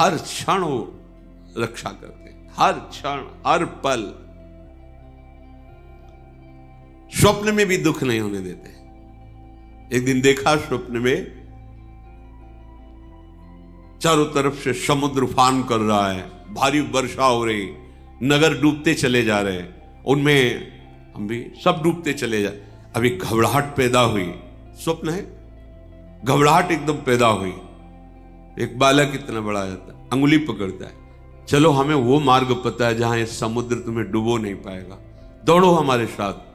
हर क्षण वो रक्षा करते, हर क्षण, हर पल। स्वप्न में भी दुख नहीं होने देते। एक दिन देखा स्वप्न में, चारों तरफ से समुद्र उफान कर रहा है, भारी वर्षा हो रही, नगर डूबते चले जा रहे हैं, उनमें हम भी सब डूबते चले जा। अभी घबराहट पैदा हुई, स्वप्न है, घबराहट एकदम पैदा हुई। एक बालक इतना बड़ा जाता है, अंगुली पकड़ता है, चलो हमें वो मार्ग पता है जहां ये समुद्र तुम्हें डुबो नहीं पाएगा, दौड़ो हमारे साथ।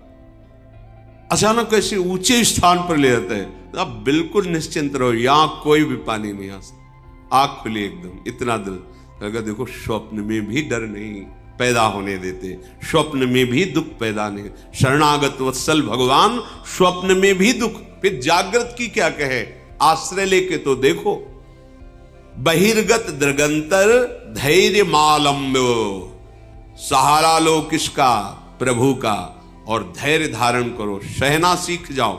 अचानक ऐसे ऊंचे स्थान पर ले जाते हैं, तो आप बिल्कुल निश्चिंत रहो, यहां कोई भी पानी नहीं आ सकता। आंख खुली एकदम, इतना दिल लगा। देखो स्वप्न में भी डर नहीं पैदा होने देते, स्वप्न में भी दुख पैदा नहीं। शरणागत वत्सल भगवान स्वप्न में भी दुख, फिर जागृत की क्या कहे, आश्रय लेके तो देखो। बहिर्गत दृगंतर धैर्य मालंब, सहारा लो किसका, प्रभु का, और धैर्य धारण करो, सहना सीख जाओ।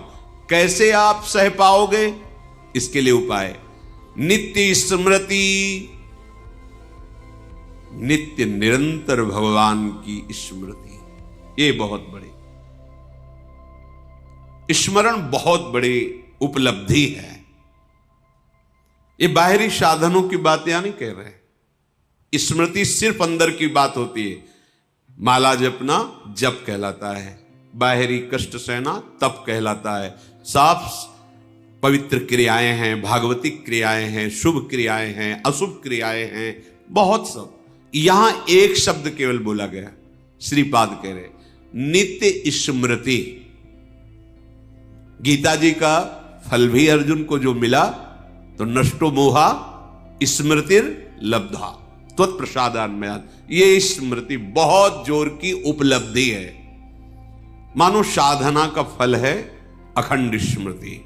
कैसे आप सह पाओगे, इसके लिए उपाय नित्य स्मृति, नित्य निरंतर भगवान की स्मृति। ये बहुत बड़ी स्मरण, बहुत बड़ी उपलब्धि है। ये बाहरी साधनों की बात यहां नहीं कह रहे, स्मृति सिर्फ अंदर की बात होती है। माला जपना जप कहलाता है, बाहरी कष्ट सहना तप कहलाता है। साफ पवित्र क्रियाएं हैं, भागवतिक क्रियाएं हैं, शुभ क्रियाएं हैं, अशुभ क्रियाएं हैं, बहुत सब। यहां एक शब्द केवल बोला गया, श्रीपाद कह रहे नित्य स्मृति। गीता जी का फल भी अर्जुन को जो मिला, तो नष्टो मोहा स्मृतिर लब्धा त्वत्प्रसादान्मयात्, ये स्मृति बहुत जोर की उपलब्धि है। मानो साधना का फल है अखंड स्मृति,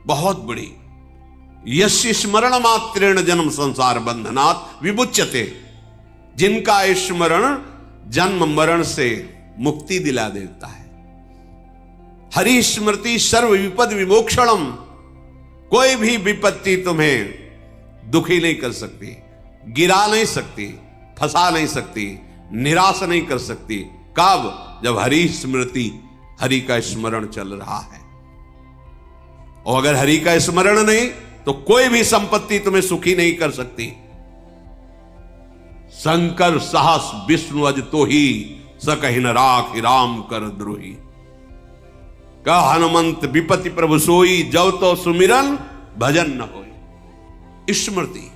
बहुत बड़ी। यस्य स्मरण मात्रेण जन्म संसार बंधनात् विमुच्यते, जिनका स्मरण जन्म मरण से मुक्ति दिला देता है। हरि स्मृति सर्व विपद विमोक्षणम, कोई भी विपत्ति तुम्हें दुखी नहीं कर सकती, गिरा नहीं सकती, फंसा नहीं सकती, निराश नहीं कर सकती। कब, जब हरि स्मृति, हरि का स्मरण चल रहा है। और अगर हरि का स्मरण नहीं, तो कोई भी संपत्ति तुम्हें सुखी नहीं कर सकती। शंकर सहस विष्णु अज तो ही, सकहि न राख राम कर द्रोही। का हनुमंत विपति प्रभु सोई, जब तो सुमिरन भजन न होई। स्मृति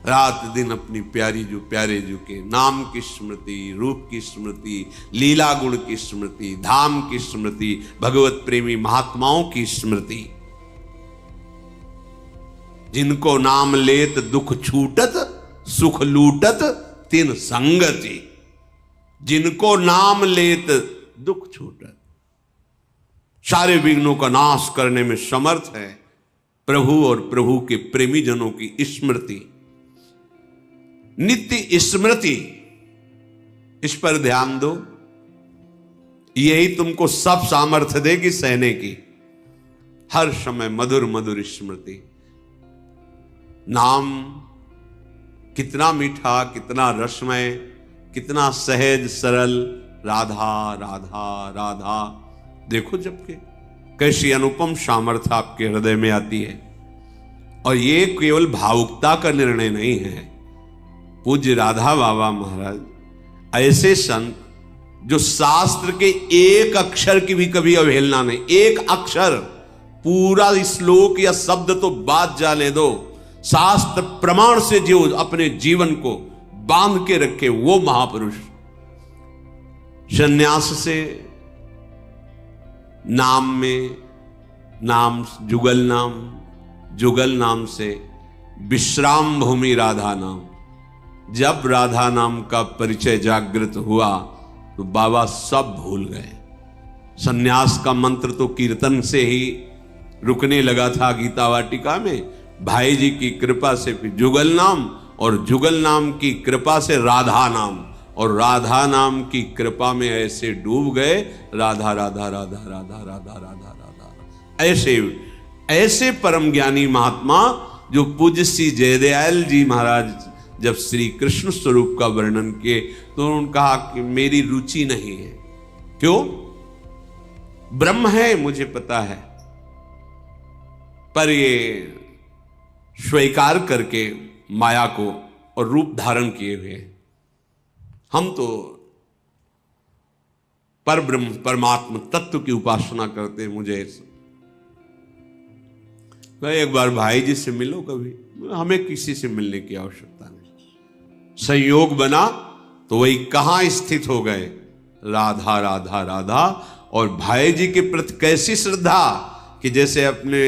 रात दिन अपनी प्यारी जो प्यारे जो के नाम की स्मृति, रूप की स्मृति, लीला गुण की स्मृति, धाम की स्मृति, भगवत प्रेमी महात्माओं की स्मृति। जिनको नाम लेत दुख छूटत, सुख लूटत तिन संगति। जिनको नाम लेत दुख छूटत, सारे विघ्नों का नाश करने में समर्थ है प्रभु और प्रभु के प्रेमी जनों की स्मृति, नित्य स्मृति। इस पर ध्यान दो, यही तुमको सब सामर्थ्य देगी सहने की। हर समय मधुर मधुर स्मृति। नाम कितना मीठा, कितना रसमय, कितना सहज सरल, राधा राधा राधा। देखो जबकि कैसी अनुपम सामर्थ्य आपके हृदय में आती है। और ये केवल भावुकता का निर्णय नहीं है। पूज्य राधा बाबा महाराज ऐसे संत जो शास्त्र के एक अक्षर की भी कभी अवहेलना नहीं, एक अक्षर, पूरा श्लोक या शब्द तो बात जाने दो, शास्त्र प्रमाण से जो अपने जीवन को बांध के रखे, वो महापुरुष। संन्यास से नाम में, नाम जुगल नाम से विश्राम भूमि राधा नाम। जब राधा नाम का परिचय जागृत हुआ तो बाबा सब भूल गए। संन्यास का मंत्र तो कीर्तन से ही रुकने लगा था गीता वाटिका में। भाई जी की कृपा से फिर जुगल नाम, और जुगल नाम की कृपा से राधा नाम, और राधा नाम की कृपा में ऐसे डूब गए, राधा राधा राधा राधा राधा राधा राधा। ऐसे ऐसे परम ज्ञानी महात्मा जो पूज्य श्री जयदयाल जी महाराज जब श्री कृष्ण स्वरूप का वर्णन किए तो उन्होंने कहा कि मेरी रुचि नहीं है। क्यों? ब्रह्म है मुझे पता है, पर ये स्वीकार करके माया को और रूप धारण किए हुए हम तो पर ब्रह्म परमात्मा तत्व की उपासना करते हैं। मुझे एक बार भाई जी से मिलो, कभी हमें किसी से मिलने की आवश्यकता नहीं। संयोग बना तो वही कहां स्थित हो गए, राधा राधा राधा। और भाई जी के प्रति कैसी श्रद्धा कि जैसे अपने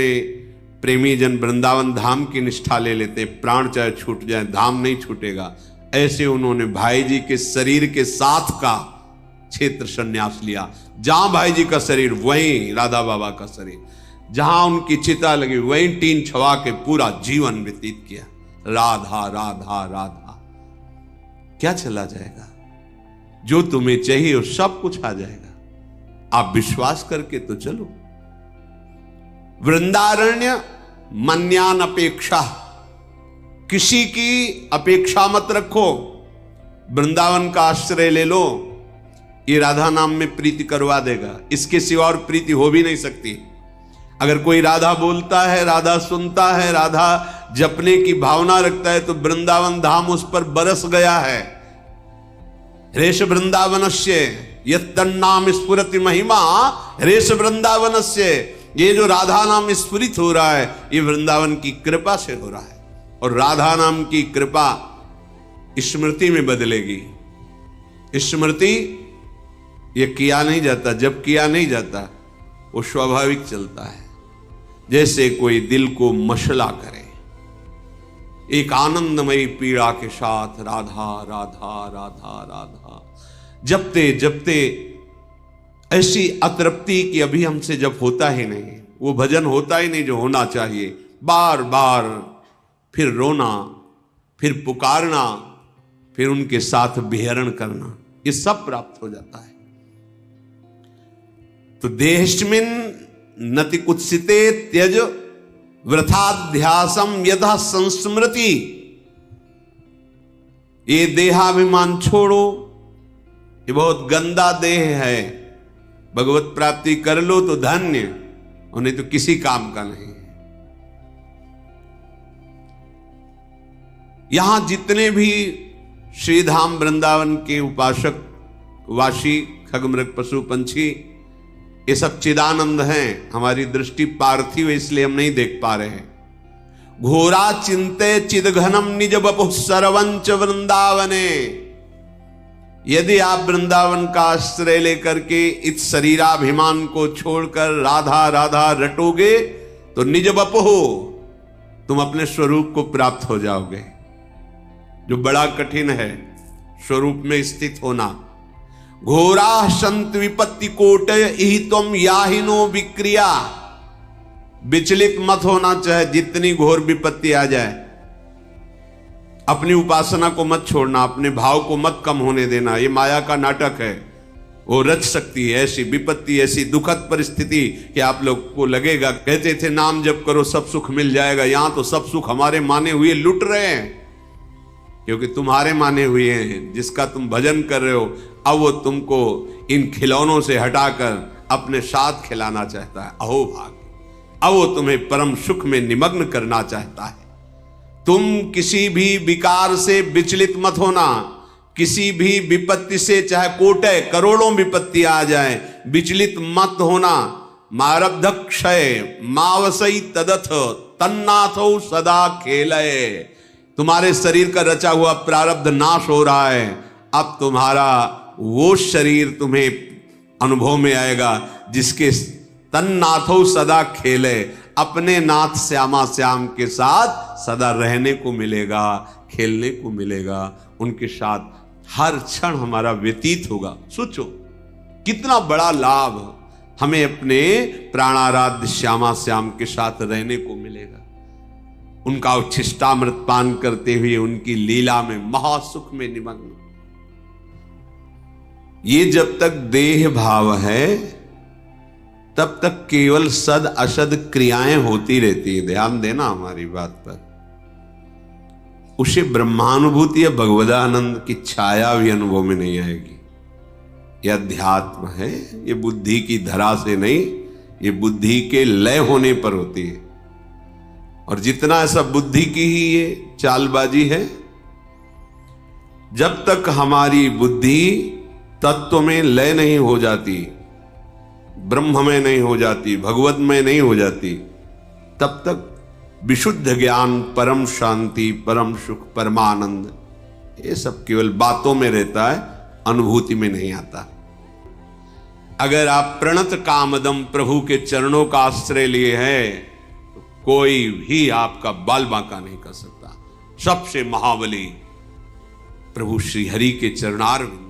प्रेमी जन वृंदावन धाम की निष्ठा ले लेते, प्राण चाहे छूट जाए धाम नहीं छूटेगा, ऐसे उन्होंने भाई जी के शरीर के साथ का क्षेत्र संन्यास लिया। जहां भाई जी का शरीर वहीं राधा बाबा का शरीर, जहां उनकी चिता लगी वहीं टीन छवा के पूरा जीवन व्यतीत किया। राधा राधा राधा। क्या चला जाएगा? जो तुम्हें चाहिए वो सब कुछ आ जाएगा। आप विश्वास करके तो चलो। वृंदारण्य मन्यान अपेक्षा, किसी की अपेक्षा मत रखो। वृंदावन का आश्रय ले लो, ये राधा नाम में प्रीति करवा देगा। इसके सिवा और प्रीति हो भी नहीं सकती। अगर कोई राधा बोलता है, राधा सुनता है, राधा जपने की भावना रखता है तो वृंदावन धाम उस पर बरस गया है। रेश वृंदावनस्य यत्तन्नाम स्फुरति महिमा रेश वृंदावनस्य। ये जो राधा नाम स्फुरित हो रहा है ये वृंदावन की कृपा से हो रहा है। और राधा नाम की कृपा स्मृति में बदलेगी। स्मृति ये किया नहीं जाता, जब किया नहीं जाता वो स्वाभाविक चलता है। जैसे कोई दिल को मसला करे, एक आनंदमयी पीड़ा के साथ राधा राधा राधा राधा जपते जपते ऐसी अतृप्ति कि अभी हमसे जब होता ही नहीं, वो भजन होता ही नहीं जो होना चाहिए। बार बार फिर रोना, फिर पुकारना, फिर उनके साथ विहरण करना, ये सब प्राप्त हो जाता है। तो देहस्मिन् नति कुत्सिते त्यज वृथाध्यासम यथा संस्मृति। ये देहाभिमान छोड़ो, ये बहुत गंदा देह है। भगवत प्राप्ति कर लो तो धन्य, उन्हें तो किसी काम का नहीं। यहां जितने भी श्रीधाम वृंदावन के उपासक वासी खगमृग पशु पंछी ये सब चिदानंद हैं। हमारी दृष्टि पार्थिव है इसलिए हम नहीं देख पा रहे हैं। घोरा चिंते चिदघनम निज बपु सर्वंच वृंदावने। यदि आप वृंदावन का आश्रय लेकर के इस शरीराभिमान को छोड़कर राधा राधा रटोगे तो निज बपु तुम अपने स्वरूप को प्राप्त हो जाओगे, जो बड़ा कठिन है स्वरूप में स्थित होना। घोरा संत विपत्ति कोट ही तुम याहिनो विक्रिया। विचलित मत होना, चाहे जितनी घोर विपत्ति आ जाए। अपनी उपासना को मत छोड़ना, अपने भाव को मत कम होने देना। ये माया का नाटक है, वो रच सकती है ऐसी विपत्ति, ऐसी दुखद परिस्थिति कि आप लोग को लगेगा, कहते थे नाम जप करो सब सुख मिल जाएगा। यहां तो सब सुख हमारे माने हुए लुट रहे हैं, क्योंकि तुम्हारे माने हुए हैं। जिसका तुम भजन कर रहे हो अब वो तुमको इन खिलौनों से हटाकर अपने साथ खिलाना चाहता है। अहो भाग्य! अब वो तुम्हें परम सुख में निमग्न करना चाहता है। तुम किसी भी विकार से विचलित मत होना, किसी भी विपत्ति से, चाहे कोटय करोड़ों विपत्ति आ जाए, विचलित मत होना। मारब्ध क्षय मावसई तदथ तन्नाथो सदा खेलय। तुम्हारे शरीर का रचा हुआ प्रारब्ध नाश हो रहा है। अब तुम्हारा वो शरीर तुम्हें अनुभव में आएगा जिसके तन्नाथो सदा खेले। अपने नाथ श्यामा श्याम के साथ सदा रहने को मिलेगा, खेलने को मिलेगा। उनके साथ हर क्षण हमारा व्यतीत होगा। सोचो कितना बड़ा लाभ हमें अपने प्राणाराध्य श्यामा श्याम के साथ रहने को मिलेगा। उनका उच्छिष्टामृत पान करते हुए उनकी लीला में महासुख में निमग्न। ये जब तक देह भाव है तब तक केवल सद असद क्रियाएं होती रहती हैं। ध्यान देना हमारी बात पर। उसे ब्रह्मानुभूति या भगवदानंद की छाया भी अनुभव में नहीं आएगी। यह अध्यात्म है, ये बुद्धि की धरा से नहीं, ये बुद्धि के लय होने पर होती है। और जितना ऐसा बुद्धि की ही ये चालबाजी है, जब तक हमारी बुद्धि तत्व में लय नहीं हो जाती, ब्रह्म में नहीं हो जाती, भगवत में नहीं हो जाती, तब तक विशुद्ध ज्ञान, परम शांति, परम सुख, परमानंद, ये सब केवल बातों में रहता है, अनुभूति में नहीं आता। अगर आप प्रणत कामदम प्रभु के चरणों का आश्रय लिए हैं, तो कोई भी आपका बाल बांका नहीं कर सकता। सबसे महाबली प्रभु श्री हरि के चरणारविंद